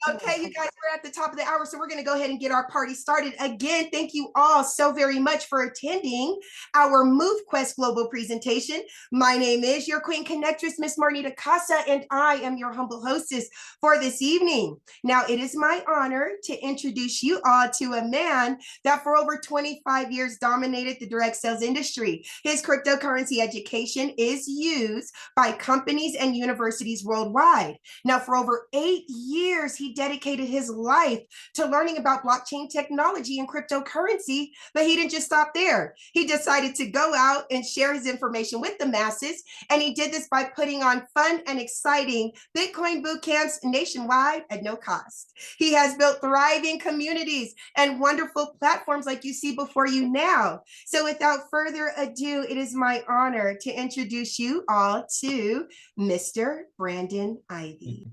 Okay, you guys, we're at the top of the hour, so we're going to go ahead and get our party started. Again, thank you all so very much for attending our MoveQuest Global presentation. My name is your Queen Connectress, Miss Marnita Casa, and I am your humble hostess for this evening. Now, it is my honor to introduce you all to a man that for over 25 years dominated the direct sales industry. His cryptocurrency education is used by companies and universities worldwide. Now, for over 8 years, he dedicated his life to learning about blockchain technology and cryptocurrency, but he didn't just stop there. He decided to go out and share his information with the masses, and he did this by putting on fun and exciting Bitcoin boot camps nationwide at no cost. He has built thriving communities and wonderful platforms like you see before you now. So without further ado, it is my honor to introduce you all to Mr. Brandon Ivey.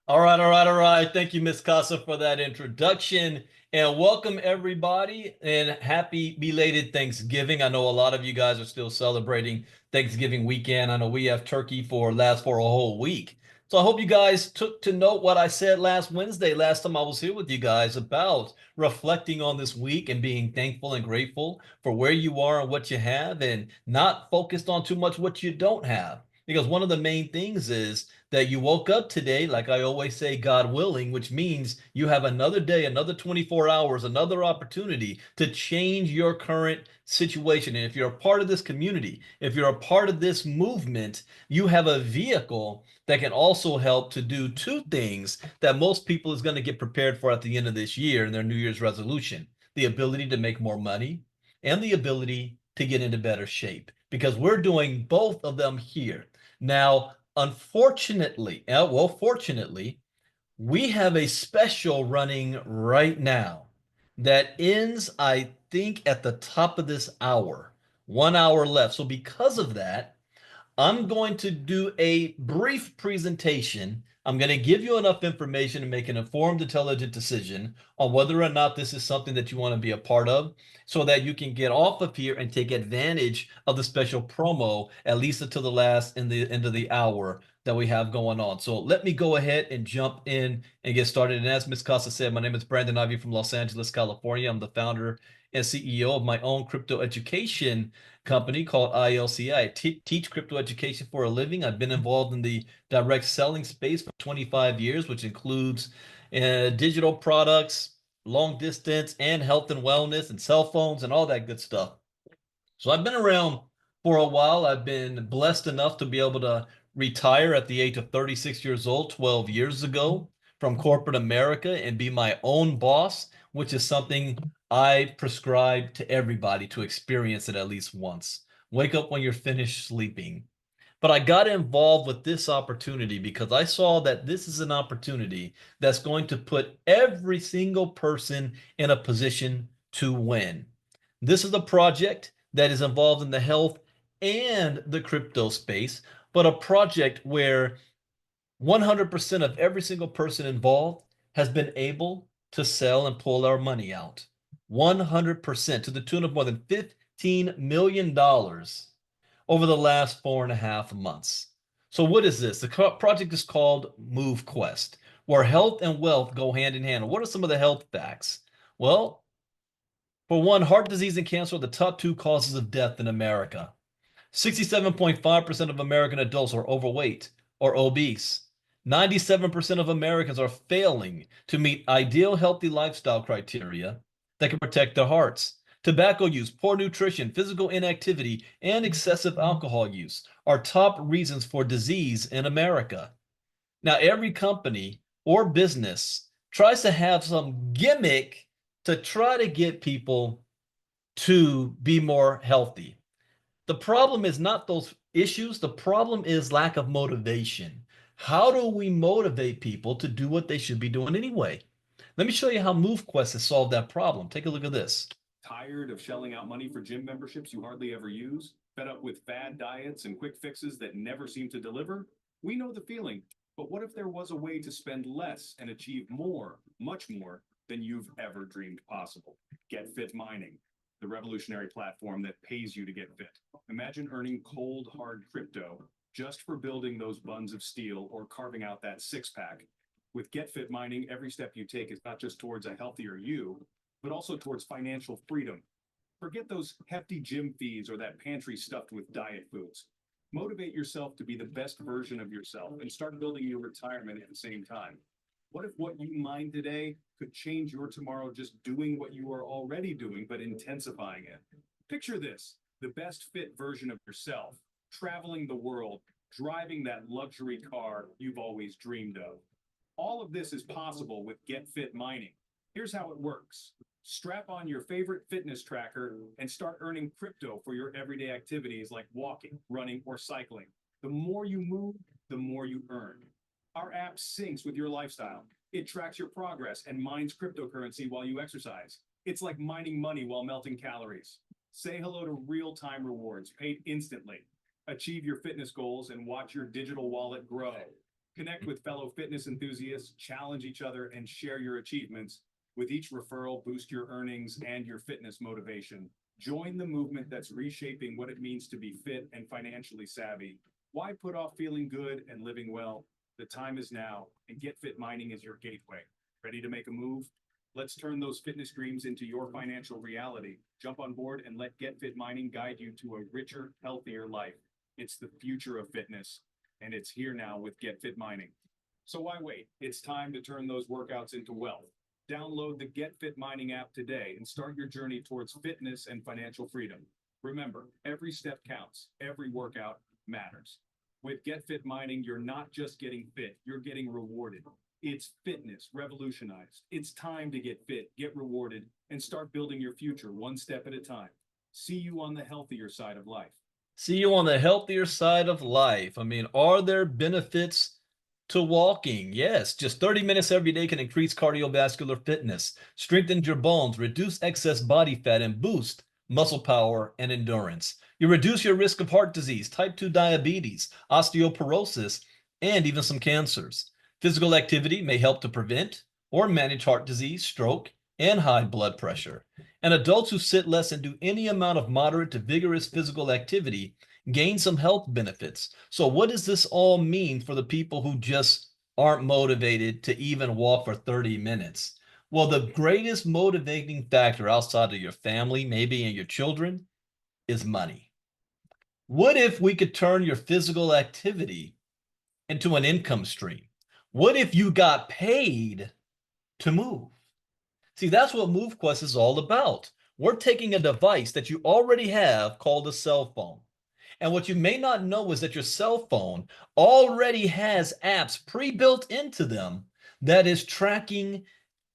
All right. Thank you, Miss Casa, for that introduction. And welcome, everybody, and happy belated Thanksgiving. I know a lot of you guys are still celebrating Thanksgiving weekend. I know we have turkey for a whole week. So I hope you guys took to note what I said last Wednesday, last time I was here with you guys, about reflecting on this week and being thankful and grateful for where you are and what you have, and not focused on too much what you don't have. Because one of the main things is that you woke up today, like I always say, God willing, which means you have another day, another 24 hours, another opportunity to change your current situation. And if you're a part of this community, if you're a part of this movement, you have a vehicle that can also help to do two things that most people is going to get prepared for at the end of this year in their New Year's resolution: the ability to make more money and the ability to get into better shape. Because we're doing both of them here. Now, unfortunately, fortunately, we have a special running right now that ends, I think, at the top of this hour. 1 hour left. So because of that, I'm going to do a brief presentation. I'm going to give you enough information to make an informed, intelligent decision on whether or not this is something that you want to be a part of, so that you can get off of here and take advantage of the special promo, at least until the last in the end of the hour that we have going on. So let me go ahead and jump in and get started. And as Ms. Costa said, my name is Brandon Ivey from Los Angeles, California. I'm the founder and CEO of my own crypto education company called ILCI. I teach crypto education for a living. I've been involved in the direct selling space for 25 years, which includes digital products, long distance, and health and wellness, and cell phones, and all that good stuff. So I've been around for a while. I've been blessed enough to be able to retire at the age of 36 years old, 12 years ago, from corporate America, and be my own boss, which is something I prescribe to everybody to experience it at least once. Wake up when you're finished sleeping. But I got involved with this opportunity because I saw that this is an opportunity that's going to put every single person in a position to win. This is a project that is involved in the health and the crypto space, but a project where 100% of every single person involved has been able to sell and pull our money out. 100%, to the tune of more than $15 million over the last 4.5 months. So what is this? The project is called MoveQuest, where health and wealth go hand in hand. What are some of the health facts? Well, for one, heart disease and cancer are the top two causes of death in America. 67.5% of American adults are overweight or obese. 97% of Americans are failing to meet ideal healthy lifestyle criteria that can protect their hearts. Tobacco use, poor nutrition, physical inactivity, and excessive alcohol use are top reasons for disease in America. Now, every company or business tries to have some gimmick to try to get people to be more healthy. The problem is not those issues. The problem is lack of motivation. How do we motivate people to do what they should be doing anyway? Let me show you how MoveQuest has solved that problem. Take a look at this. Tired of shelling out money for gym memberships you hardly ever use? Fed up with fad diets and quick fixes that never seem to deliver? We know the feeling, but what if there was a way to spend less and achieve more, much more, than you've ever dreamed possible? Get Fit Mining, the revolutionary platform that pays you to get fit. Imagine earning cold, hard crypto just for building those buns of steel or carving out that six-pack. With GetFit Mining, every step you take is not just towards a healthier you, but also towards financial freedom. Forget those hefty gym fees or that pantry stuffed with diet foods. Motivate yourself to be the best version of yourself and start building your retirement at the same time. What if what you mine today could change your tomorrow just doing what you are already doing, but intensifying it? Picture this, the best fit version of yourself, traveling the world, driving that luxury car you've always dreamed of. All of this is possible with GetFit Mining. Here's how it works. Strap on your favorite fitness tracker and start earning crypto for your everyday activities like walking, running, or cycling. The more you move, the more you earn. Our app syncs with your lifestyle. It tracks your progress and mines cryptocurrency while you exercise. It's like mining money while melting calories. Say hello to real-time rewards paid instantly. Achieve your fitness goals and watch your digital wallet grow. Connect with fellow fitness enthusiasts, challenge each other, and share your achievements. With each referral, boost your earnings and your fitness motivation. Join the movement that's reshaping what it means to be fit and financially savvy. Why put off feeling good and living well? The time is now, and GetFit Mining is your gateway. Ready to make a move? Let's turn those fitness dreams into your financial reality. Jump on board and let GetFit Mining guide you to a richer, healthier life. It's the future of fitness, and it's here now with GetFit Mining. So why wait? It's time to turn those workouts into wealth. Download the GetFit Mining app today and start your journey towards fitness and financial freedom. Remember, every step counts. Every workout matters. With GetFit Mining, you're not just getting fit, you're getting rewarded. It's fitness revolutionized. It's time to get fit, get rewarded, and start building your future one step at a time. See you on the healthier side of life. See you on the healthier side of life. I mean, are there benefits to walking? Yes, just 30 minutes every day can increase cardiovascular fitness, strengthen your bones, reduce excess body fat, and boost muscle power and endurance. You reduce your risk of heart disease, type 2 diabetes, osteoporosis, and even some cancers. Physical activity may help to prevent or manage heart disease, stroke, and high blood pressure. And adults who sit less and do any amount of moderate to vigorous physical activity gain some health benefits. So what does this all mean for the people who just aren't motivated to even walk for 30 minutes? Well, the greatest motivating factor outside of your family, maybe, and your children is money. What if we could turn your physical activity into an income stream? What if you got paid to move? See, that's what MoveQuest is all about. We're taking a device that you already have called a cell phone. And what you may not know is that your cell phone already has apps pre-built into them that is tracking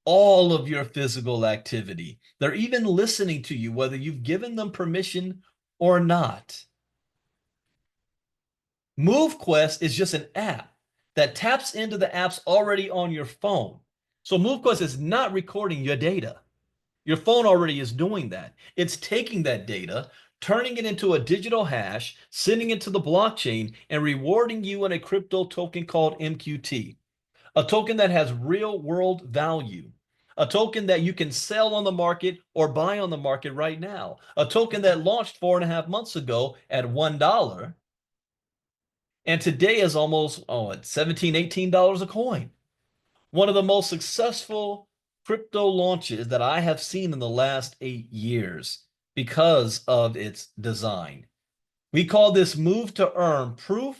all of your physical activity. They're even listening to you, whether you've given them permission or not. MoveQuest is just an app that taps into the apps already on your phone. So MoveQuest is not recording your data. Your phone already is doing that. It's taking that data, turning it into a digital hash, sending it to the blockchain, and rewarding you in a crypto token called MQT, a token that has real world value, a token that you can sell on the market or buy on the market right now, a token that launched 4.5 months ago at $1, and today is almost at $17, $18 a coin. One of the most successful crypto launches that I have seen in the last 8 years because of its design. We call this Move to Earn proof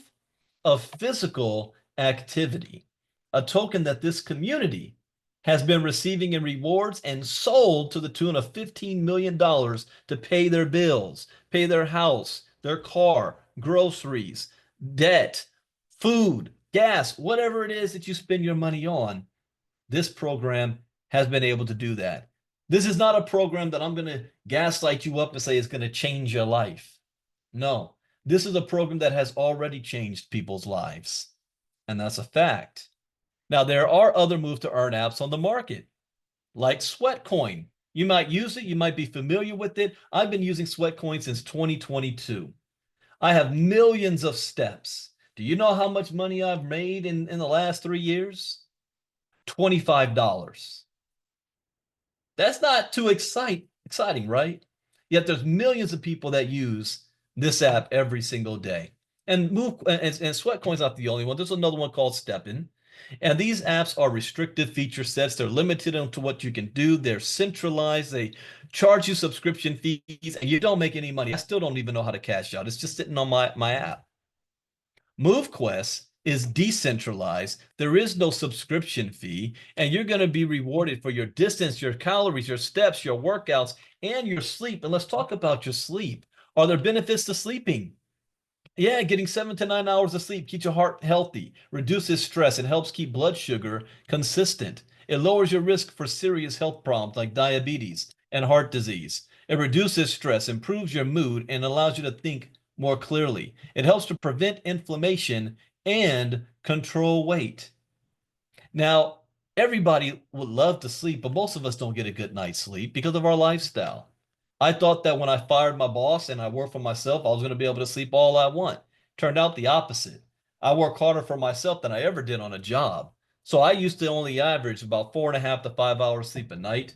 of physical activity, a token that this community has been receiving in rewards and sold to the tune of $15 million to pay their bills, pay their house, their car, groceries, debt, food, gas, whatever it is that you spend your money on. This program has been able to do that. This is not a program that I'm going to gaslight you up and say it's going to change your life. No, this is a program that has already changed people's lives. And that's a fact. Now, there are other Move to Earn apps on the market, like Sweatcoin. You might use it. You might be familiar with it. I've been using Sweatcoin since 2022. I have millions of steps. Do you know how much money I've made in the last 3 years? $25. That's not too exciting, right? Yet there's millions of people that use this app every single day. And Sweatcoin's not the only one. There's another one called Steppin. And these apps are restrictive feature sets. They're limited to what you can do. They're centralized. They charge you subscription fees and you don't make any money. I still don't even know how to cash out. It's just sitting on my app. MoveQuest is decentralized. There is no subscription fee, and you're going to be rewarded for your distance, your calories, your steps, your workouts, and your sleep. And let's talk about your sleep. Are there benefits to sleeping? Yeah, getting 7 to 9 hours of sleep keeps your heart healthy, reduces stress, and helps keep blood sugar consistent. It lowers your risk for serious health problems like diabetes and heart disease. It reduces stress, improves your mood, and allows you to think more clearly. It helps to prevent inflammation and control weight. Now, everybody would love to sleep, but most of us don't get a good night's sleep because of our lifestyle. I thought that when I fired my boss and I worked for myself, I was going to be able to sleep all I want. Turned out the opposite. I work harder for myself than I ever did on a job. So I used to only average about 4.5 to 5 hours sleep a night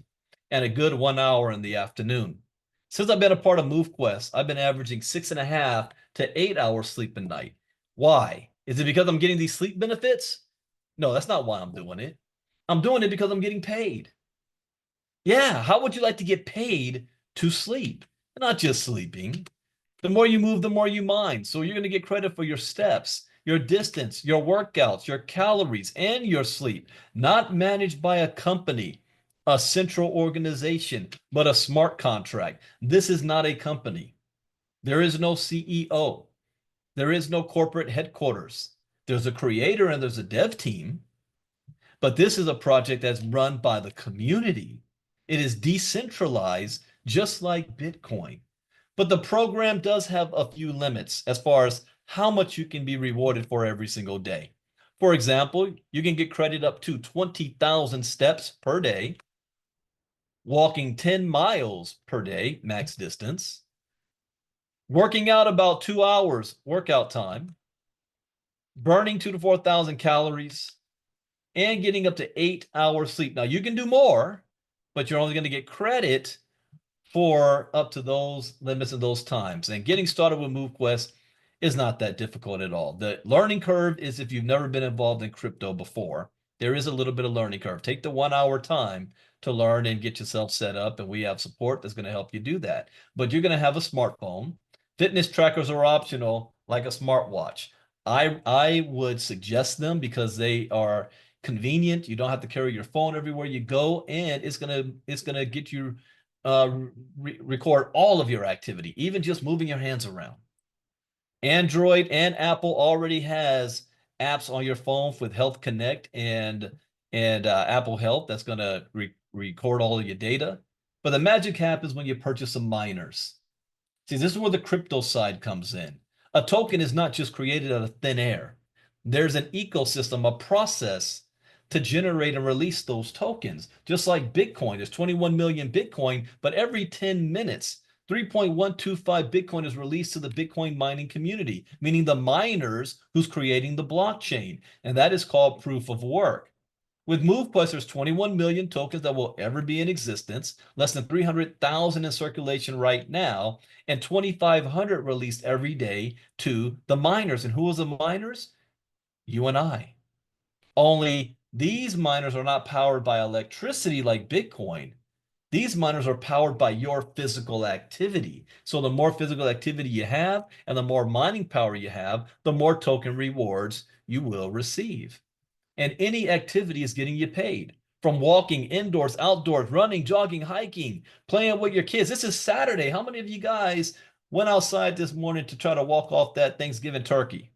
and a good 1 hour in the afternoon. Since I've been a part of MoveQuest, I've been averaging 6.5 to 8 hours sleep a night. Why? Is it because I'm getting these sleep benefits? No, that's not why I'm doing it. I'm doing it because I'm getting paid. Yeah, how would you like to get paid to sleep? Not just sleeping. The more you move, the more you mine. So you're going to get credit for your steps, your distance, your workouts, your calories, and your sleep. Not managed by a company, a central organization, but a smart contract. This is not a company. There is no CEO. There is no corporate headquarters. There's a creator and there's a dev team. But this is a project that's run by the community. It is decentralized, just like Bitcoin. But the program does have a few limits as far as how much you can be rewarded for every single day. For example, you can get credit up to 20,000 steps per day, walking 10 miles per day, max distance, working out about 2 hours workout time, burning 2 to 4,000 calories, and getting up to 8 hours sleep. Now, you can do more, but you're only going to get credit for up to those limits and those times. And getting started with MoveQuest is not that difficult at all. The learning curve is if you've never been involved in crypto before, there is a little bit of learning curve. Take the 1 hour time to learn and get yourself set up, and we have support that's going to help you do that. But you're going to have a smartphone. Fitness trackers are optional, like a smartwatch. I would suggest them because they are convenient. You don't have to carry your phone everywhere you go, and it's gonna get you record all of your activity, even just moving your hands around. Android and Apple already has apps on your phone with Health Connect and Apple Health that's going to record all of your data. But the magic happens when you purchase some miners. See, this is where the crypto side comes in. A token is not just created out of thin air. There's an ecosystem, a process to generate and release those tokens. Just like Bitcoin, there's 21 million Bitcoin, but every 10 minutes, 3.125 Bitcoin is released to the Bitcoin mining community, meaning the miners who's creating the blockchain. And that is called proof of work. With MoveQuest, there's 21 million tokens that will ever be in existence, less than 300,000 in circulation right now, and 2,500 released every day to the miners. And who are the miners? You and I. Only these miners are not powered by electricity like Bitcoin. These miners are powered by your physical activity. So the more physical activity you have and the more mining power you have, the more token rewards you will receive. And any activity is getting you paid. From walking indoors, outdoors, running, jogging, hiking, playing with your kids. This is Saturday. How many of you guys went outside this morning to try to walk off that Thanksgiving turkey?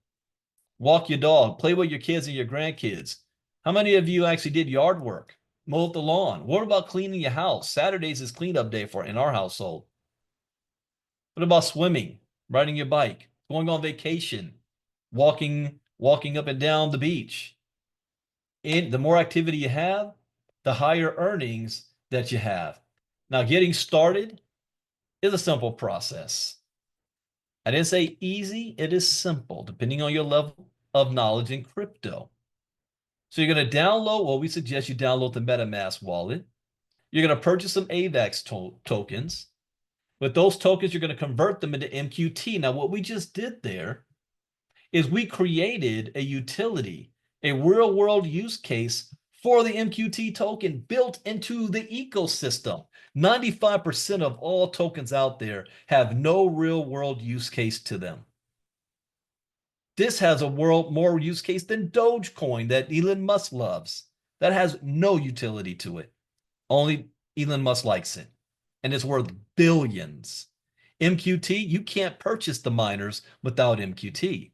Walk your dog, play with your kids and your grandkids. How many of you actually did yard work, mowed the lawn? What about cleaning your house? Saturdays is cleanup day in our household. What about swimming, riding your bike, going on vacation, walking up and down the beach? And the more activity you have, the higher earnings that you have. Now, getting started is a simple process. I didn't say easy, it is simple, depending on your level of knowledge in crypto. So you're going to download, well, we suggest you download the MetaMask wallet. You're going to purchase some AVAX tokens. With those tokens, you're going to convert them into MQT. Now, what we just did there is we created a utility, a real world use case for the MQT token built into the ecosystem. 95% of all tokens out there have no real world use case to them. This has a more use case than Dogecoin that Elon Musk loves. That has no utility to it. Only Elon Musk likes it. And it's worth billions. MQT, you can't purchase the miners without MQT.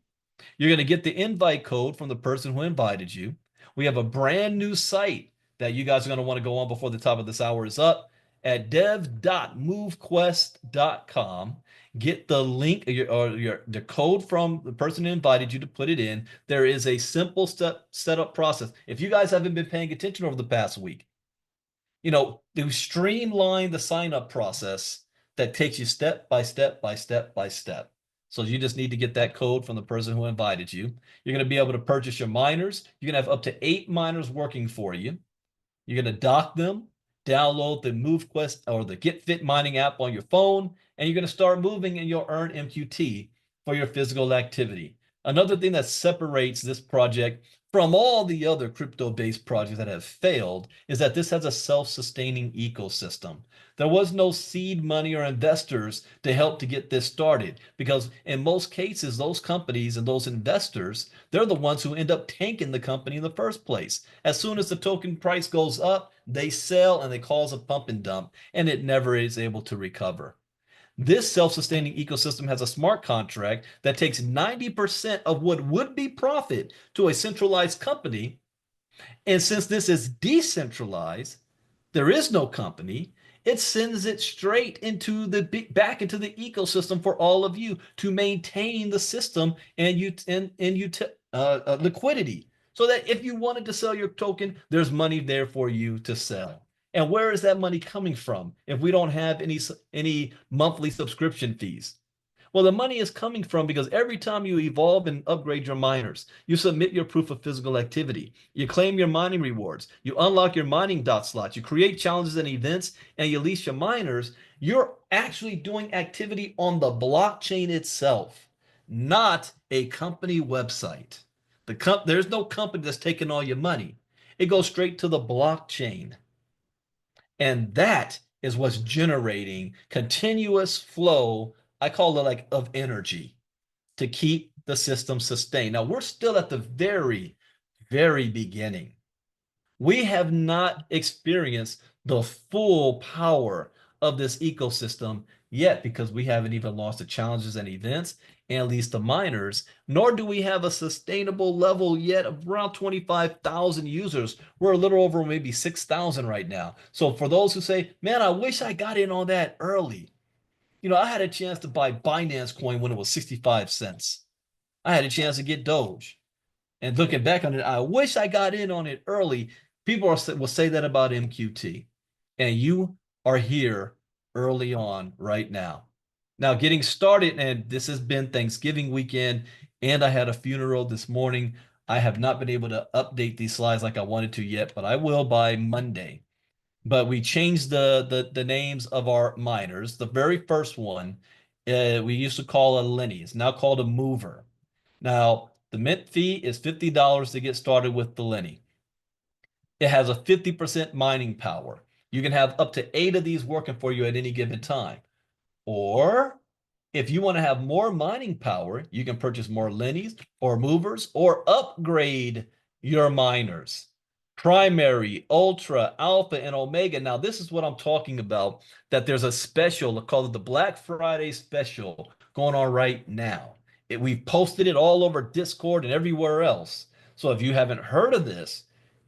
You're going to get the invite code from the person who invited you. We have a brand new site that you guys are going to want to go on before the top of this hour is up at dev.movequest.com. Get the link or the code from the person who invited you to put it in. There is a simple setup process. If you guys haven't been paying attention over the past week, to streamline the sign up process that takes you step by step by step by step. So you just need to get that code from the person who invited you. You're going to be able to purchase your miners. You're going to have up to 8 miners working for you. You're going to dock them, download the MoveQuest or the Get Fit mining app on your phone, and you're going to start moving and you'll earn MQT for your physical activity. Another thing that separates this project from all the other crypto-based projects that have failed is that this has a self-sustaining ecosystem. There was no seed money or investors to help to get this started because in most cases, those companies and those investors, they're the ones who end up tanking the company in the first place. As soon as the token price goes up, they sell and they cause a pump and dump, and it never is able to recover. This self-sustaining ecosystem has a smart contract that takes 90% of what would be profit to a centralized company. And since this is decentralized, there is no company, it sends it straight into back into the ecosystem for all of you to maintain the system and liquidity. So that if you wanted to sell your token, there's money there for you to sell. And where is that money coming from if we don't have any monthly subscription fees? Well, the money is coming from because every time you evolve and upgrade your miners, you submit your proof of physical activity, you claim your mining rewards, you unlock your mining dot slots, you create challenges and events, and you lease your miners, you're actually doing activity on the blockchain itself, not a company website. There's no company that's taking all your money. It goes straight to the blockchain. And that is what's generating continuous flow, I call it like of energy to keep the system sustained. Now we're still at the very, very beginning. We have not experienced the full power of this ecosystem yet because we haven't even launched the challenges and events and at least the miners, nor do we have a sustainable level yet of around 25,000 users. We're a little over maybe 6,000 right now. So for those who say, man, I wish I got in on that early. I had a chance to buy Binance coin when it was 65 cents. I had a chance to get Doge. And looking back on it, I wish I got in on it early. People will say that about MQT. And you are here early on right now. Now, getting started, and this has been Thanksgiving weekend, and I had a funeral this morning. I have not been able to update these slides like I wanted to yet, but I will by Monday. But we changed the names of our miners. The very first one, we used to call a Lenny. It's now called a Mover. Now, the mint fee is $50 to get started with the Lenny. It has a 50% mining power. You can have up to 8 of these working for you at any given time. Or if you want to have more mining power, you can purchase more Lennies or Movers or upgrade your miners. Primary, Ultra, Alpha, and Omega. Now, this is what I'm talking about, that there's a special called the Black Friday special going on right now. We've posted it all over Discord and everywhere else. So if you haven't heard of this,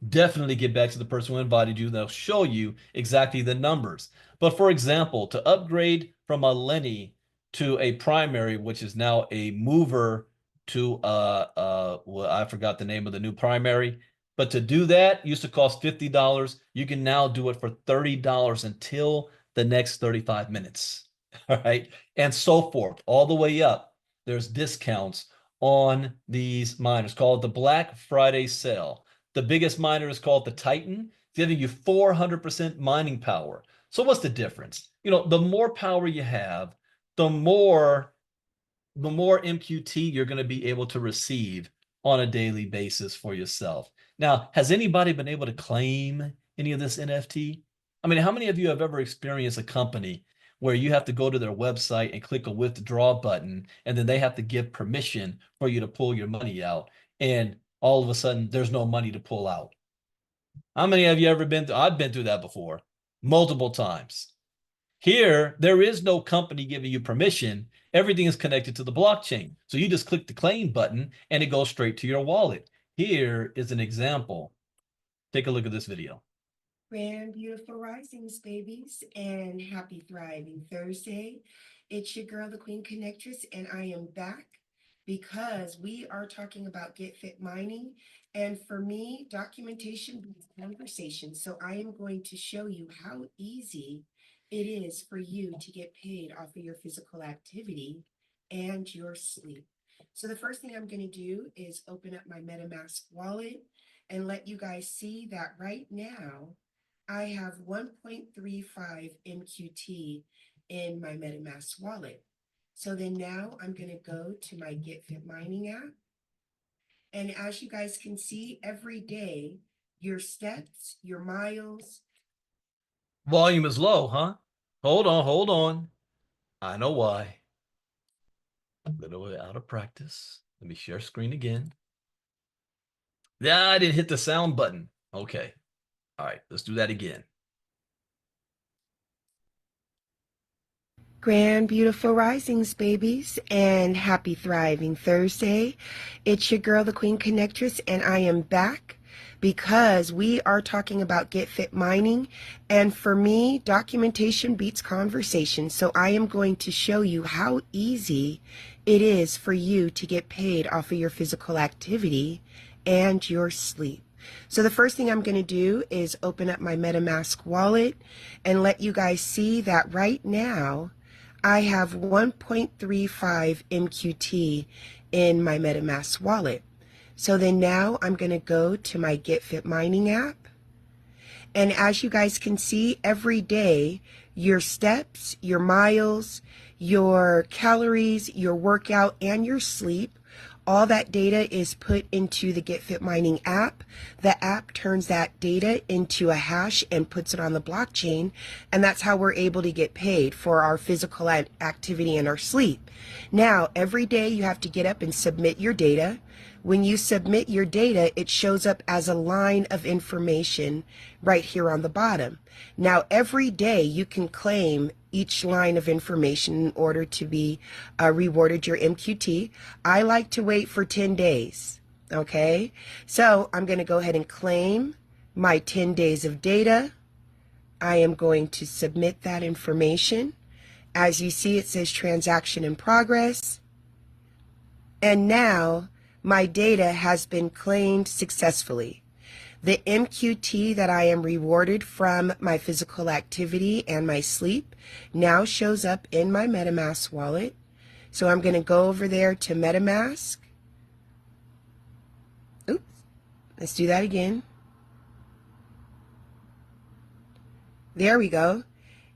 definitely get back to the person who invited you. They'll show you exactly the numbers. But for example, to upgrade from a Lenny to a primary, which is now a mover to well, I forgot the name of the new primary. But to do that used to cost $50. You can now do it for $30 until the next 35 minutes. All right. And so forth, all the way up. There's discounts on these miners called the Black Friday sale. The biggest miner is called the Titan, giving you 400% mining power. So what's the difference? The more power you have, the more MQT you're going to be able to receive on a daily basis for yourself. Now, has anybody been able to claim any of this NFT? I mean, how many of you have ever experienced a company where you have to go to their website and click a withdraw button, and then they have to give permission for you to pull your money out, and all of a sudden there's no money to pull out? How many of you ever been through? I've been through that before, multiple times. Here, there is no company giving you permission. Everything is connected to the blockchain. So you just click the claim button and it goes straight to your wallet. Here is an example. Take a look at this video. Grand beautiful risings, babies, and happy thriving Thursday. It's your girl, the Queen Connectress, and I am back because we are talking about Get Fit Mining. And for me, documentation beats conversation. So I am going to show you how easy it is for you to get paid off of your physical activity and your sleep. So the first thing I'm going to do is open up my MetaMask wallet and let you guys see that right now I have 1.35 MQT in my MetaMask wallet. So then now I'm going to go to my Get Fit Mining app. And as you guys can see, every day, your steps, your miles. Volume is low, huh? Hold on. I know why. A little bit out of practice. Let me share screen again. Yeah, I didn't hit the sound button. Okay. All right, let's do that again. Grand beautiful risings, babies, and happy thriving Thursday. It's your girl, the Queen Connectress, and I am back because we are talking about Get Fit Mining. And for me, documentation beats conversation. So I am going to show you how easy it is for you to get paid off of your physical activity and your sleep. So the first thing I'm going to do is open up my MetaMask wallet and let you guys see that right now I have 1.35 MQT in my MetaMask wallet. So then now I'm going to go to my Get Fit Mining app. And as you guys can see, every day, your steps, your miles, your calories, your workout, and your sleep, all that data is put into the Get Fit Mining app. The app turns that data into a hash and puts it on the blockchain, and that's how we're able to get paid for our physical activity and our sleep. Now, every day you have to get up and submit your data. When you submit your data, it shows up as a line of information right here on the bottom. Now, every day you can claim each line of information in order to be rewarded your MQT. I like to wait for 10 days, okay? So I'm going to go ahead and claim my 10 days of data. I am going to submit that information. As you see, it says transaction in progress. And now my data has been claimed successfully. The MQT that I am rewarded from my physical activity and my sleep now shows up in my MetaMask wallet. So I'm going to go over there to MetaMask. Oops, let's do that again. There we go.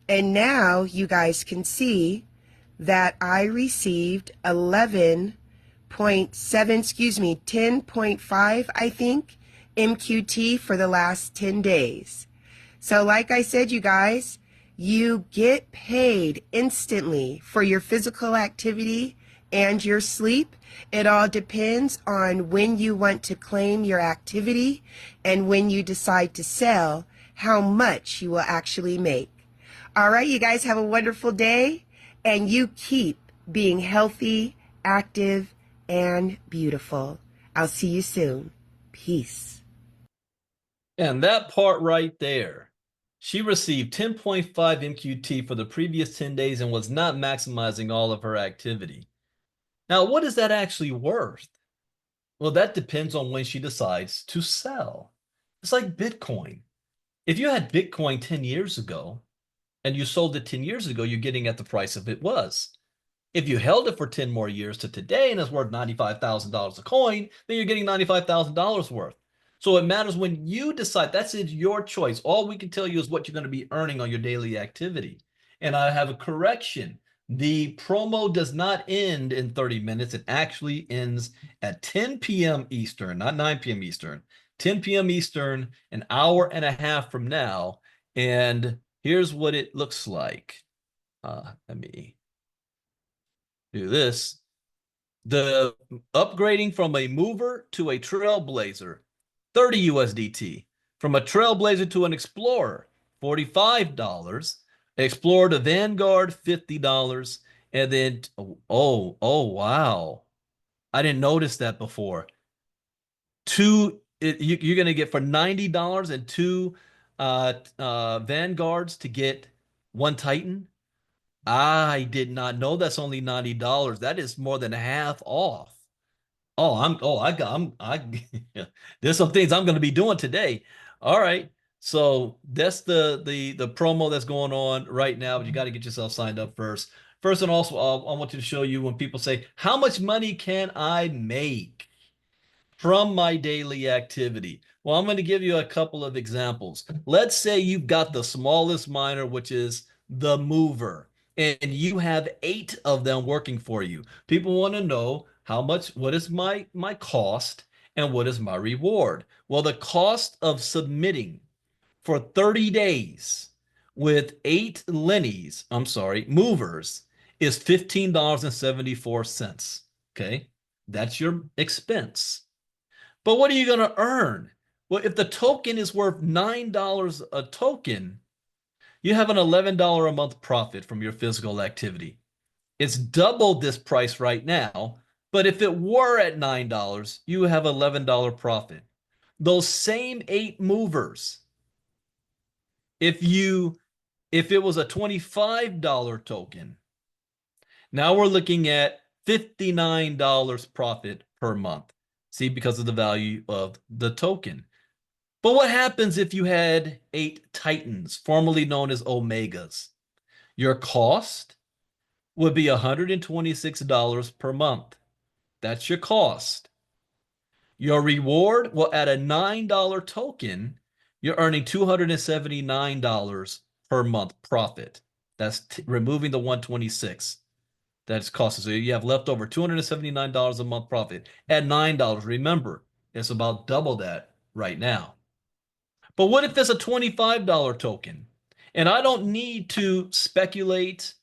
And now you guys can see that I received 10.5, I think, MQT for the last 10 days. So like I said, you guys, you get paid instantly for your physical activity and your sleep. It all depends on when you want to claim your activity and when you decide to sell, how much you will actually make. All right, you guys have a wonderful day, and you keep being healthy, active, and beautiful. I'll see you soon. Peace. And that part right there, she received 10.5 MQT for the previous 10 days and was not maximizing all of her activity. Now, what is that actually worth? Well, that depends on when she decides to sell. It's like Bitcoin. If you had Bitcoin 10 years ago and you sold it 10 years ago, you're getting at the price of it was. If you held it for 10 more years to today and it's worth $95,000 a coin, then you're getting $95,000 worth. So it matters when you decide. That's your choice. All we can tell you is what you're going to be earning on your daily activity. And I have a correction. The promo does not end in 30 minutes. It actually ends at 10 p.m. Eastern, not 9 p.m. Eastern. 10 p.m. Eastern, an hour and a half from now. And here's what it looks like. Let me do this. The upgrading from a mover to a trailblazer, 30 USDT. From a trailblazer to an explorer, $45. Explorer to Vanguard, $50. And then, oh, wow. I didn't notice that before. You're going to get for $90 and two Vanguards to get one Titan. I did not know that's only $90. That is more than half off. Oh, there's some things I'm going to be doing today. All right. So that's the promo that's going on right now, but you got to get yourself signed up first. First, and also, I want to show you when people say, how much money can I make from my daily activity? Well, I'm going to give you a couple of examples. Let's say you've got the smallest miner, which is the mover, and you have 8 of them working for you. People want to know what is my cost and what is my reward? Well, the cost of submitting for 30 days with 8 movers is $15.74. Okay. That's your expense. But what are you going to earn? Well, if the token is worth $9 a token, you have an $11 a month profit from your physical activity. It's double this price right now, but if it were at $9, you have $11 profit. Those same 8 movers, if it was a $25 token, now we're looking at $59 profit per month. See, because of the value of the token. But what happens if you had 8 Titans, formerly known as Omegas? Your cost would be $126 per month. That's your cost. Your reward, well, at a $9 token, you're earning $279 per month profit. That's removing the 126 that's costing. So you have left over $279 a month profit at $9. Remember, it's about double that right now. But what if there's a $25 token? And I don't need to speculate,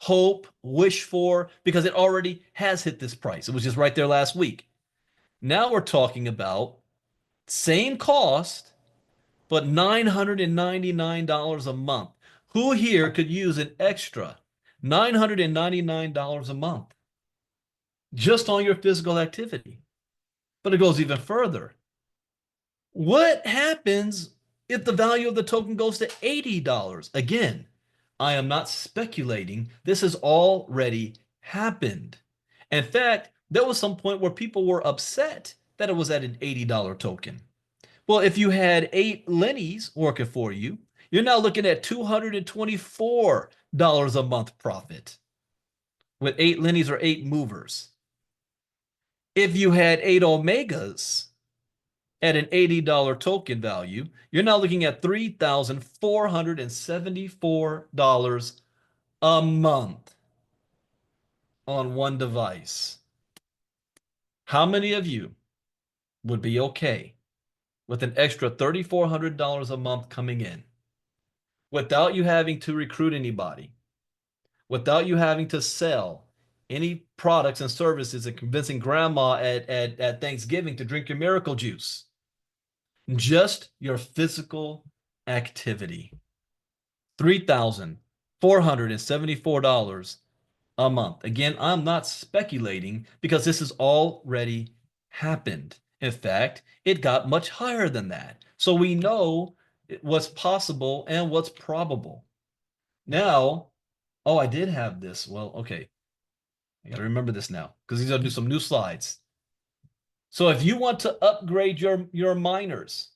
hope, wish for, because it already has hit this price. It was just right there last week. Now we're talking about same cost, but $999 a month. Who here could use an extra $999 a month just on your physical activity? But it goes even further. What happens if the value of the token goes to $80? Again, I am not speculating. This has already happened. In fact, there was some point where people were upset that it was at an $80 token. Well, if you had 8 Lennies working for you, you're now looking at $224 a month profit with 8 Lennies or 8 movers. If you had 8 Omegas at an $80 token value, you're now looking at $3,474 a month on one device. How many of you would be okay with an extra $3,400 a month coming in without you having to recruit anybody, without you having to sell any products and services and convincing grandma at Thanksgiving to drink your miracle juice? Just your physical activity. $3,474 a month. Again, I'm not speculating because this has already happened. In fact, it got much higher than that. So we know what's possible and what's probable. Now, oh, I did have this. Well, okay. I got to remember this now because these are do some new slides. So if you want to upgrade your miners,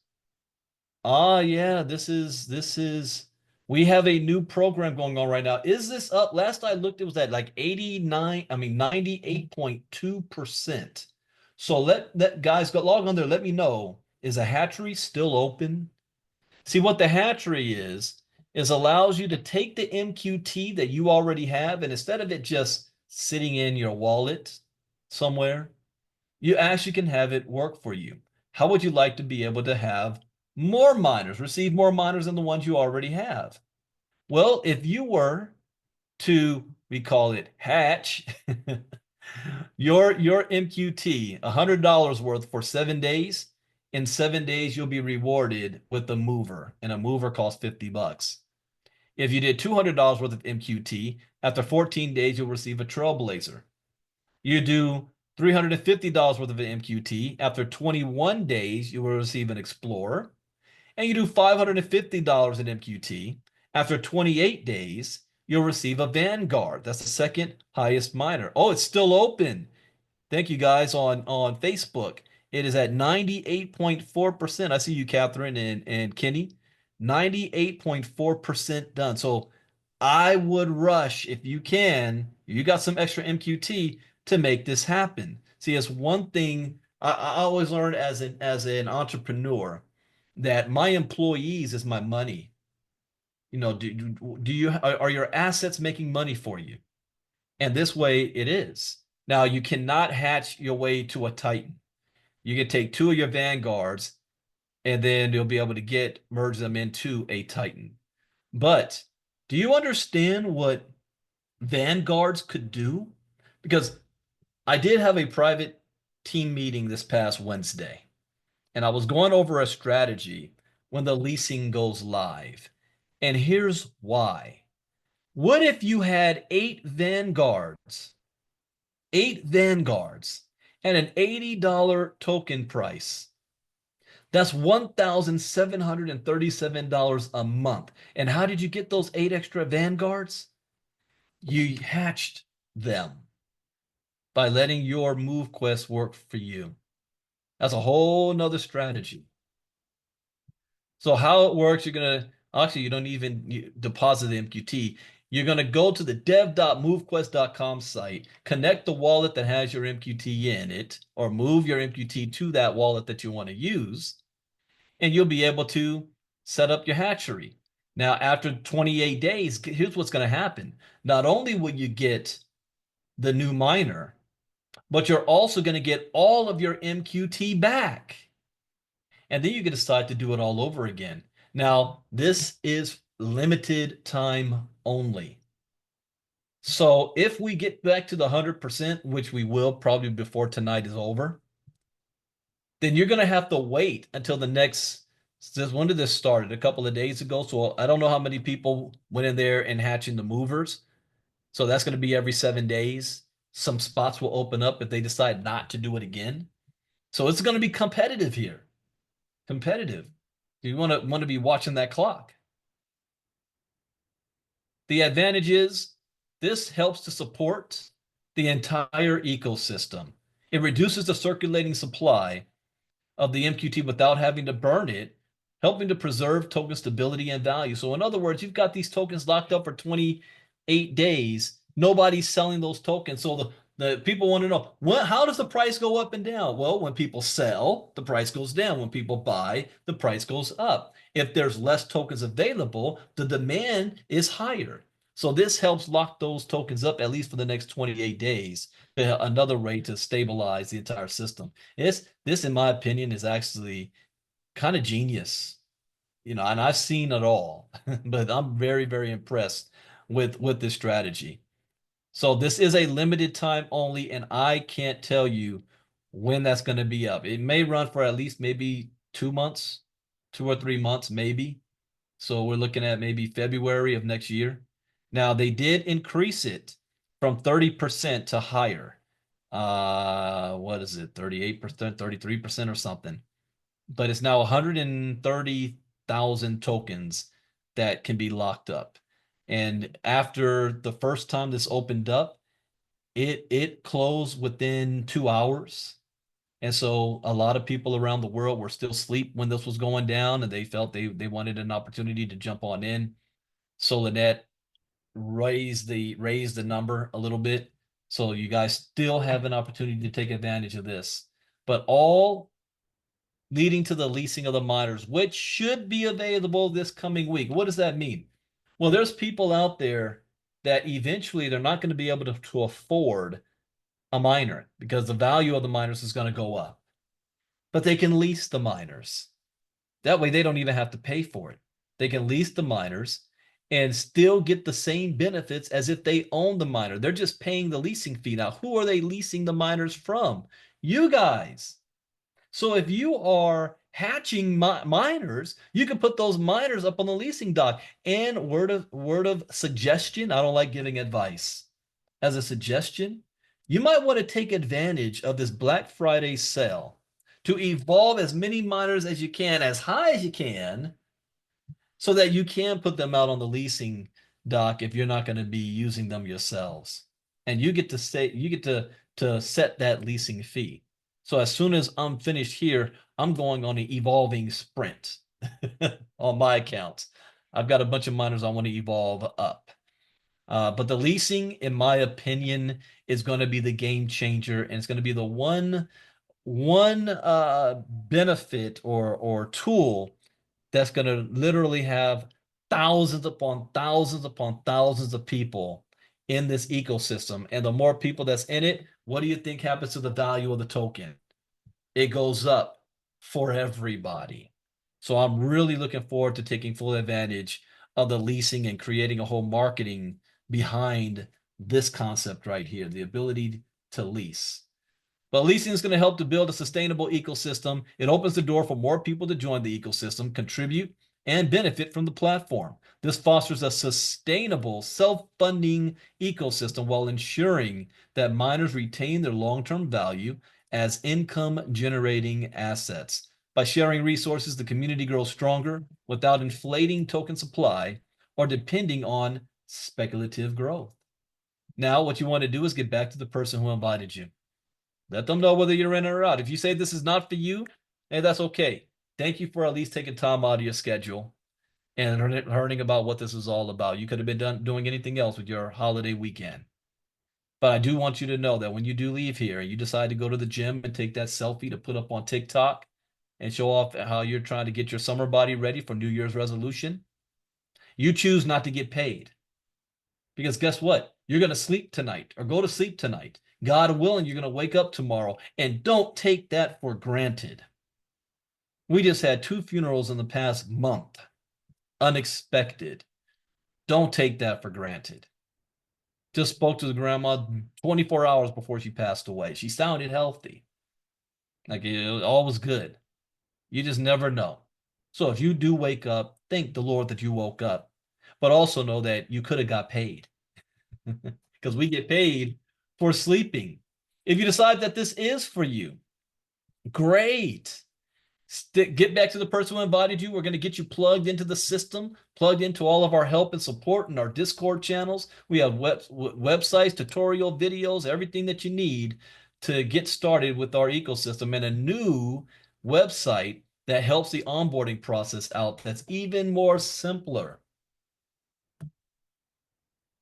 yeah, this is we have a new program going on right now. Is this up? Last I looked, it was at like 98.2%. So let guys go log on there. Let me know. Is a hatchery still open? See, what the hatchery is is allows you to take the MQT that you already have, and instead of it just sitting in your wallet somewhere, you actually can have it work for you. How would you like to be able to have more miners, receive more miners than the ones you already have? Well, if you were to, we call it hatch, your MQT, $100 worth for 7 days, in 7 days, you'll be rewarded with a mover, and a mover costs 50 bucks. If you did $200 worth of MQT, after 14 days, you'll receive a Trailblazer. You do $350 worth of an MQT, after 21 days, you will receive an Explorer. And you do $550 in MQT, after 28 days, you'll receive a Vanguard. That's the second highest miner. Oh, it's still open. Thank you guys on Facebook. It is at 98.4%. I see you, Catherine and Kenny. 98.4% done. So I would rush, if you can, you got some extra MQT to make this happen. See, it's one thing I always learned as an entrepreneur, that my employees is my money. You know, are your assets making money for you? And this way it is. Now, you cannot hatch your way to a Titan. You can take 2 of your Vanguards, and then you'll be able to merge them into a Titan. But do you understand what Vanguards could do? Because I did have a private team meeting this past Wednesday, and I was going over a strategy when the leasing goes live. And here's why. What if you had 8 Vanguards and an $80 token price? That's $1,737 a month. And how did you get those 8 extra Vanguards? You hatched them by letting your MoveQuest work for you. That's a whole nother strategy. So how it works, you're going to, actually, you don't even deposit the MQT. You're going to go to the dev.movequest.com site, connect the wallet that has your MQT in it, or move your MQT to that wallet that you want to use, and you'll be able to set up your hatchery. Now, after 28 days, here's what's going to happen. Not only will you get the new miner, but you're also going to get all of your MQT back. And then you can decide to do it all over again. Now, this is limited time only. So if we get back to the 100%, which we will probably before tonight is over, then you're going to have to wait until the next, when did this start? A couple of days ago. So I don't know how many people went in there and hatching the movers. So that's going to be every 7 days. Some spots will open up if they decide not to do it again. So it's going to be competitive here. Competitive. You want to be watching that clock. The advantage is this helps to support the entire ecosystem. It reduces the circulating supply of the MQT without having to burn it, helping to preserve token stability and value. So in other words, you've got these tokens locked up for 28 days. Nobody's selling those tokens. So the people want to know, how does the price go up and down? Well, when people sell, the price goes down. When people buy, the price goes up. If there's less tokens available, the demand is higher. So this helps lock those tokens up at least for the next 28 days. Another way to stabilize the entire system. This, in my opinion, is actually kind of genius. You know, and I've seen it all, but I'm very, very impressed with this strategy. So this is a limited time only, and I can't tell you when that's going to be up. It may run for at least maybe 2 months, 2 or 3 months, maybe. So we're looking at maybe February of next year. Now, they did increase it from 30% to higher. What is it? 38%, 33% or something. But it's now 130,000 tokens that can be locked up. And after the first time this opened up, it closed within 2 hours. And so a lot of people around the world were still asleep when this was going down, and they felt they wanted an opportunity to jump on in. Solanet raised the number a little bit. So you guys still have an opportunity to take advantage of this. But all leading to the leasing of the miners, which should be available this coming week. What does that mean? Well, there's people out there that eventually they're not going to be able to afford a miner because the value of the miners is going to go up. But they can lease the miners. That way they don't even have to pay for it. They can lease the miners and still get the same benefits as if they own the miner. They're just paying the leasing fee. Now, who are they leasing the miners from? You guys. So if you are hatching miners, you can put those miners up on the leasing dock. And word of suggestion, I don't like giving advice. As a suggestion, you might want to take advantage of this Black Friday sale to evolve as many miners as you can, as high as you can, so that you can put them out on the leasing dock if you're not going to be using them yourselves. And you get to set that leasing fee. So as soon as I'm finished here, I'm going on an evolving sprint on my account. I've got a bunch of miners I want to evolve up. But the leasing, in my opinion, is going to be the game changer, and it's going to be the one benefit or tool that's going to literally have thousands upon thousands upon thousands of people in this ecosystem. And the more people that's in it, what do you think happens to the value of the token? It goes up for everybody. So I'm really looking forward to taking full advantage of the leasing and creating a whole marketing behind this concept right here, the ability to lease. But leasing is going to help to build a sustainable ecosystem. It opens the door for more people to join the ecosystem, contribute, and benefit from the platform. This fosters a sustainable, self-funding ecosystem while ensuring that miners retain their long-term value as income-generating assets. By sharing resources, the community grows stronger without inflating token supply or depending on speculative growth. Now, what you want to do is get back to the person who invited you. Let them know whether you're in or out. If you say this is not for you, hey, that's okay. Thank you for at least taking time out of your schedule and learning about what this is all about. You could have been doing anything else with your holiday weekend. But I do want you to know that when you do leave here and you decide to go to the gym and take that selfie to put up on TikTok and show off how you're trying to get your summer body ready for New Year's resolution, you choose not to get paid. Because guess what? You're going to sleep tonight or go to sleep tonight. God willing, you're going to wake up tomorrow, and don't take that for granted. We just had 2 funerals in the past month. Unexpected. Don't take that for granted. Just spoke to the grandma 24 hours before she passed away. She sounded healthy. Like all was good. You just never know. So if you do wake up, thank the Lord that you woke up, but also know that you could have got paid. Because we get paid for sleeping. If you decide that this is for you, great. Get back to the person who invited you. We're going to get you plugged into the system, plugged into all of our help and support in our Discord channels. We have websites, tutorial videos, everything that you need to get started with our ecosystem, and a new website that helps the onboarding process out that's even more simpler.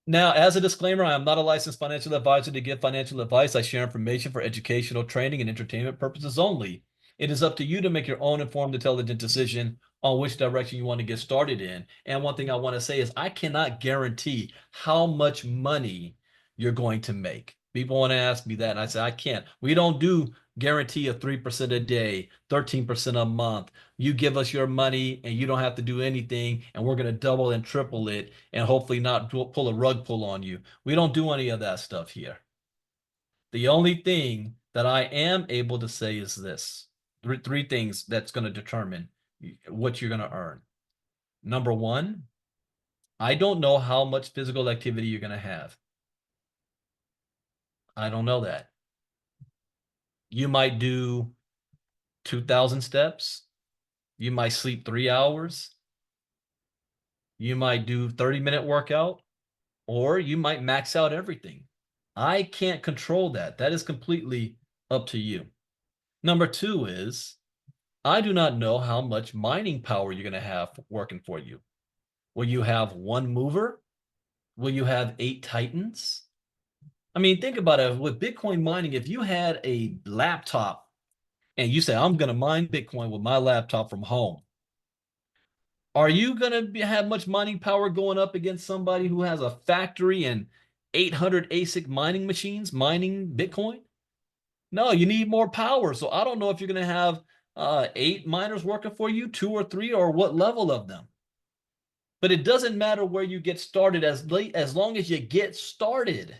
Now, as a disclaimer, I am not a licensed financial advisor to give financial advice. I share information for educational, training, and entertainment purposes only. It is up to you to make your own informed, intelligent decision on which direction you want to get started in. And one thing I want to say is I cannot guarantee how much money you're going to make. People want to ask me that, and I say I can't. We don't do guarantee of 3% a day, 13% a month. You give us your money and you don't have to do anything, and we're going to double and triple it and hopefully not pull a rug pull on you. We don't do any of that stuff here. The only thing that I am able to say is this. Three things that's going to determine what you're going to earn. Number one, I don't know how much physical activity you're going to have. I don't know that. You might do 2,000 steps. You might sleep 3 hours. You might do 30-minute workout, or you might max out everything. I can't control that. That is completely up to you. Number two is, I do not know how much mining power you're going to have working for you. Will you have one mover? Will you have 8 titans? I mean, think about it. With Bitcoin mining, if you had a laptop and you say, I'm going to mine Bitcoin with my laptop from home, Are you going to have much mining power going up against somebody who has a factory and 800 ASIC mining machines mining Bitcoin? No, you need more power. So I don't know if you're going to have 8 miners working for you, 2 or 3, or what level of them. But it doesn't matter where you get started as long as you get started.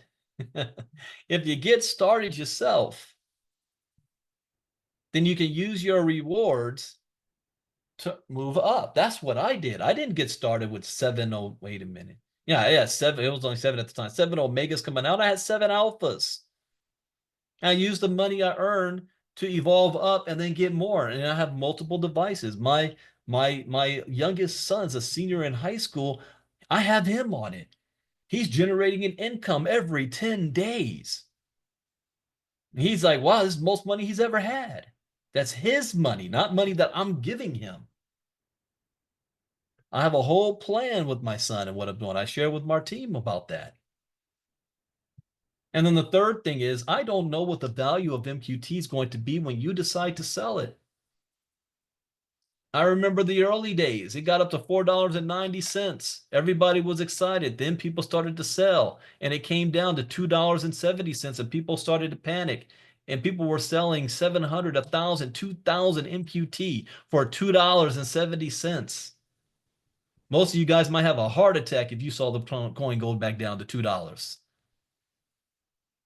If you get started yourself, then you can use your rewards to move up. That's what I did. I didn't get started with 7. Oh, wait a minute. Yeah, 7. It was only 7 at the time. 7 Omegas coming out. I had 7 alphas. I used the money I earned to evolve up and then get more. And I have multiple devices. My youngest son's a senior in high school. I have him on it. He's generating an income every 10 days. He's like, wow, this is the most money he's ever had. That's his money, not money that I'm giving him. I have a whole plan with my son and what I'm doing. I share with my team about that. And then the third thing is, I don't know what the value of MQT is going to be when you decide to sell it. I remember the early days. It got up to $4.90. Everybody was excited. Then people started to sell, and it came down to $2.70, and people started to panic. And people were selling 700, 1,000, 2,000 MQT for $2.70. Most of you guys might have a heart attack if you saw the coin go back down to $2.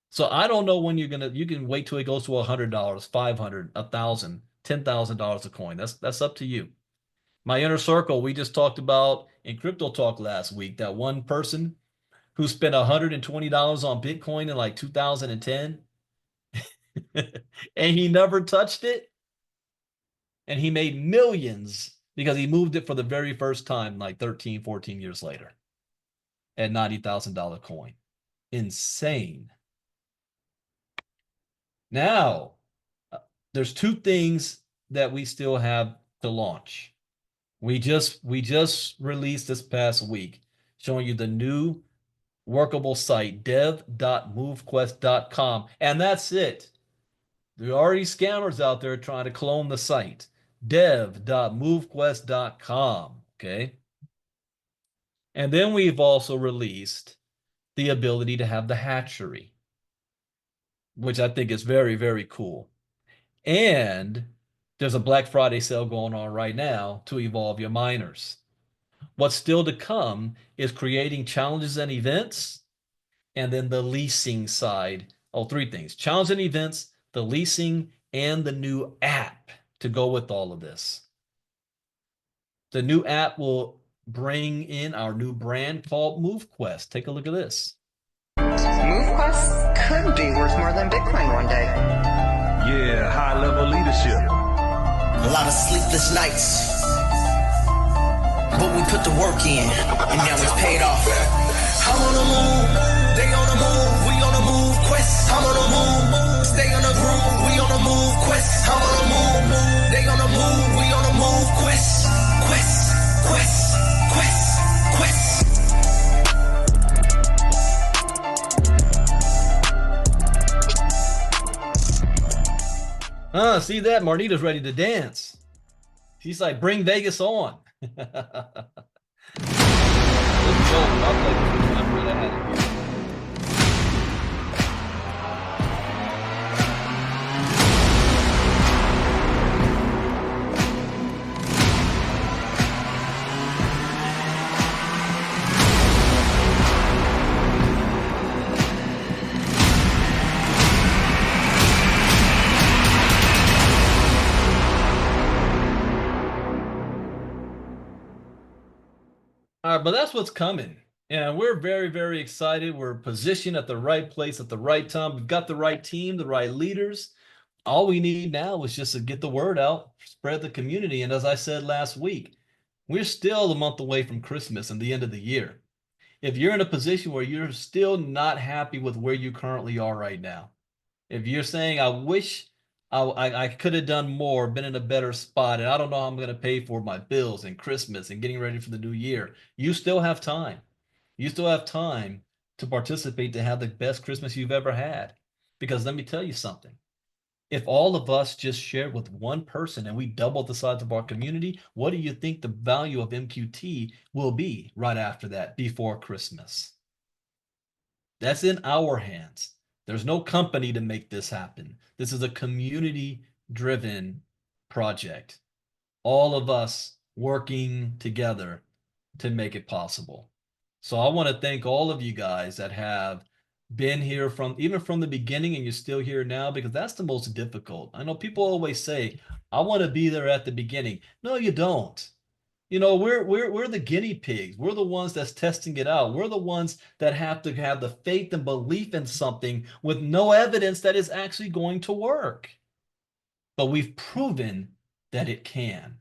So I don't know when you can wait till it goes to $100, $500, $1,000, $10,000 a coin. That's up to you. My inner circle, we just talked about in Crypto Talk last week, that one person who spent $120 on Bitcoin in like 2010 and he never touched it. And he made millions because he moved it for the very first time, like 13, 14 years later at $90,000 coin. Insane. Now, there's 2 things that we still have to launch. We just released this past week showing you the new workable site, dev.movequest.com. And that's it. There are already scammers out there trying to clone the site, dev.movequest.com. Okay. And then we've also released the ability to have the hatchery, which I think is very, very cool. And there's a Black Friday sale going on right now to evolve your miners. What's still to come is creating challenges and events, and then the leasing side. Oh, 3 things: challenge and events, the leasing, and the new app to go with all of this. The new app will bring in our new brand called MoveQuest. Take a look at this. MoveQuest could be worth more than Bitcoin one day. Yeah, high-level leadership. A lot of sleepless nights, but we put the work in, and now it's paid off. I'm on the move, they on the move, we on the move quest. I'm on the move, stay on the groove, we on the move quest. I'm on the move, they on the move, we on the move quest. Quest, quest, quest, quest. See that? Marnita's ready to dance. She's like, bring Vegas on. Let's go. I'll play this one. I'm really ahead of you. All right, but that's what's coming. And we're very, very excited. We're positioned at the right place at the right time. We've got the right team, the right leaders. All we need now is just to get the word out, spread the community. And as I said last week, we're still a month away from Christmas and the end of the year. If you're in a position where you're still not happy with where you currently are right now, if you're saying, I wish I could have done more, been in a better spot, and I don't know how I'm going to pay for my bills and Christmas and getting ready for the new year, you still have time. You still have time to participate to have the best Christmas you've ever had. Because let me tell you something. If all of us just shared with one person and we doubled the size of our community, what do you think the value of MQT will be right after that, before Christmas? That's in our hands. There's no company to make this happen. This is a community-driven project. All of us working together to make it possible. So I want to thank all of you guys that have been here even from the beginning, and you're still here now, because that's the most difficult. I know people always say, I want to be there at the beginning. No, you don't. You know, we're the guinea pigs. We're the ones that's testing it out. We're the ones that have to have the faith and belief in something with no evidence that is actually going to work. But we've proven that it can.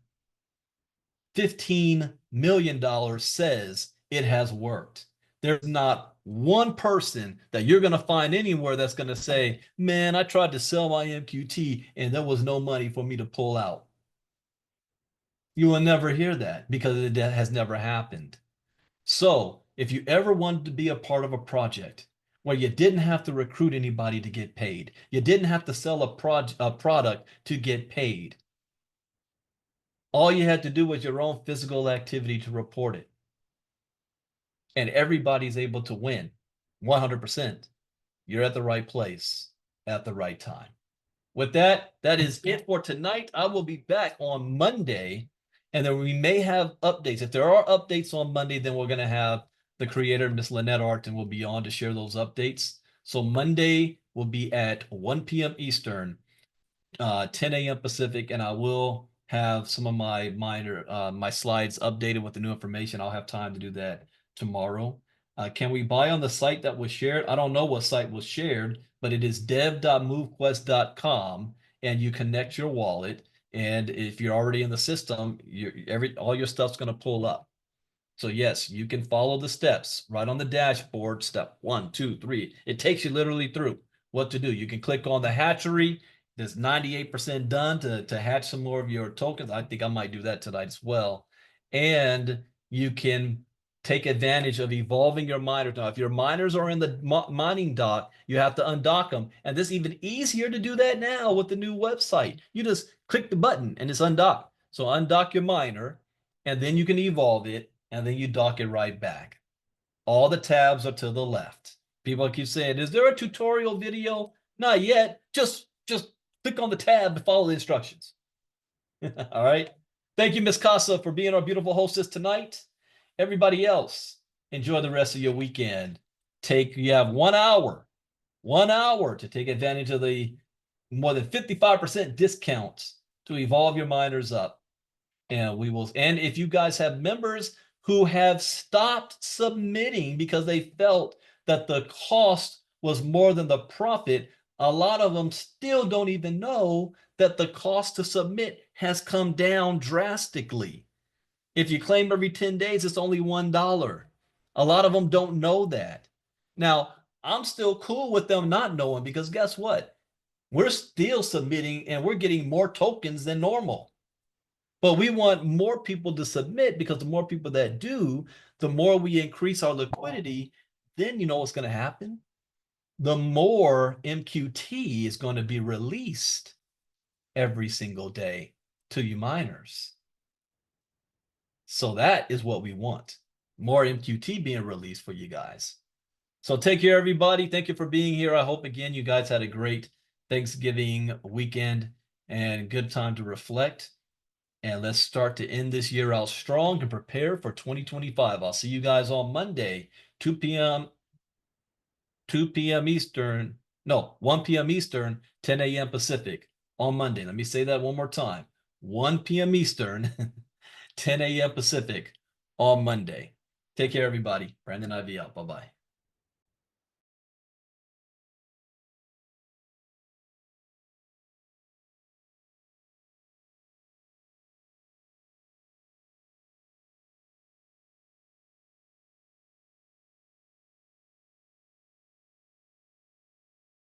$15 million says it has worked. There's not one person that you're going to find anywhere that's going to say, man, I tried to sell my MQT and there was no money for me to pull out. You will never hear that, because it has never happened. So if you ever wanted to be a part of a project where you didn't have to recruit anybody to get paid, you didn't have to sell a product to get paid, all you had to do was your own physical activity to report it. And everybody's able to win 100%. You're at the right place at the right time. With that, that is it for tonight. I will be back on Monday, and then we may have updates. If there are updates on Monday, then we're going to have the creator, Miss Lynette Arton, will be on to share those updates. So Monday will be at 1 p.m. Eastern, 10 a.m. Pacific, and I will have some of my my slides updated with the new information. I'll have time to do that tomorrow. Can we buy on the site that was shared? I don't know what site was shared, but it is dev.movequest.com, and you connect your wallet. And if you're already in the system, all your stuff's going to pull up. So yes, you can follow the steps right on the dashboard. Step 1, 2, 3. It takes you literally through what to do. You can click on the hatchery. There's 98% done to hatch some more of your tokens. I think I might do that tonight as well. And you can take advantage of evolving your miners. Now, if your miners are in the mining dock, you have to undock them. And this is even easier to do that now with the new website. You just click the button and it's undocked. So undock your miner, and then you can evolve it, and then you dock it right back. All the tabs are to the left. People keep saying, is there a tutorial video? Not yet. Just click on the tab to follow the instructions. All right. Thank you, Miss Casa, for being our beautiful hostess tonight. Everybody else, enjoy the rest of your weekend. You have 1 hour to take advantage of the more than 55% discounts to evolve your miners up. And if you guys have members who have stopped submitting because they felt that the cost was more than the profit, a lot of them still don't even know that the cost to submit has come down drastically. If you claim every 10 days, it's only $1. A lot of them don't know that. Now, I'm still cool with them not knowing, because guess what? We're still submitting and we're getting more tokens than normal. But we want more people to submit, because the more people that do, the more we increase our liquidity. Then you know what's going to happen? The more MQT is going to be released every single day to you miners. So that is what we want. More MQT being released for you guys. So take care, everybody. Thank you for being here. I hope, again, you guys had a great Thanksgiving weekend and good time to reflect. And let's start to end this year out strong and prepare for 2025. I'll see you guys on Monday, 2 p.m. Eastern. No, 1 p.m. Eastern, 10 a.m. Pacific on Monday. Let me say that one more time. 1 p.m. Eastern, 10 a.m. Pacific on Monday. Take care, everybody. Brandon Ivey out. Bye-bye.